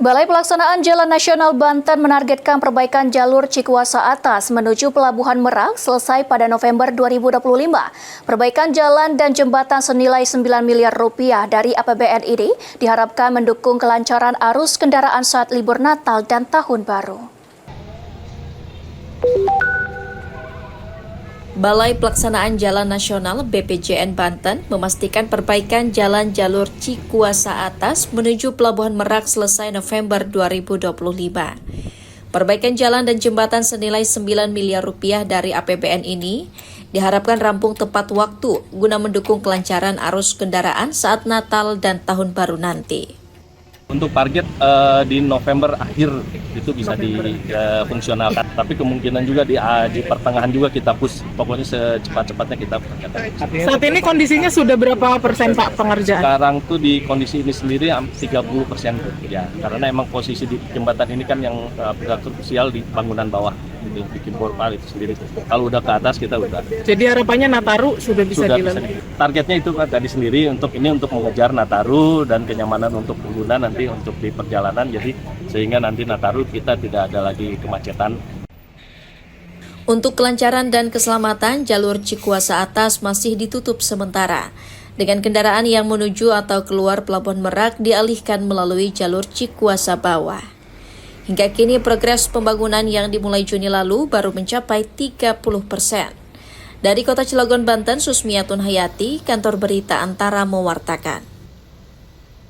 Balai Pelaksanaan Jalan Nasional Banten menargetkan perbaikan jalur Cikuasa Atas menuju Pelabuhan Merak selesai pada November 2025. Perbaikan jalan dan jembatan senilai 9 miliar rupiah dari APBN ini diharapkan mendukung kelancaran arus kendaraan saat libur Natal dan Tahun Baru. Balai Pelaksanaan Jalan Nasional BPJN Banten memastikan perbaikan jalan jalur Cikuasa Atas menuju Pelabuhan Merak selesai November 2025. Perbaikan jalan dan jembatan senilai 9 miliar rupiah dari APBN ini diharapkan rampung tepat waktu guna mendukung kelancaran arus kendaraan saat Natal dan Tahun Baru nanti. Untuk target di November akhir itu bisa difungsionalkan, tapi kemungkinan juga di pertengahan juga kita push, pokoknya secepat-cepatnya kita kerjakan. Saat ini kondisinya sudah berapa persen Pak pengerjaan? Sekarang tuh di kondisi ini sendiri 30% ya, karena emang posisi di jembatan ini kan yang krusial di bangunan bawah, itu bikin portal itu sendiri. Kalau udah ke atas kita udah. Jadi harapannya Nataru sudah bisa dilalui. Targetnya itu kan tadi sendiri untuk mengejar Nataru dan kenyamanan untuk pengguna nanti untuk di perjalanan, jadi sehingga nanti Nataru kita tidak ada lagi kemacetan. Untuk kelancaran dan keselamatan, jalur Cikuasa Atas masih ditutup sementara. Dengan kendaraan yang menuju atau keluar Pelabuhan Merak dialihkan melalui jalur Cikuasa Bawah. Hingga kini progres pembangunan yang dimulai Juni lalu baru mencapai 30%. Dari Kota Cilegon, Banten, Susmiatun Hayati, Kantor Berita Antara mewartakan.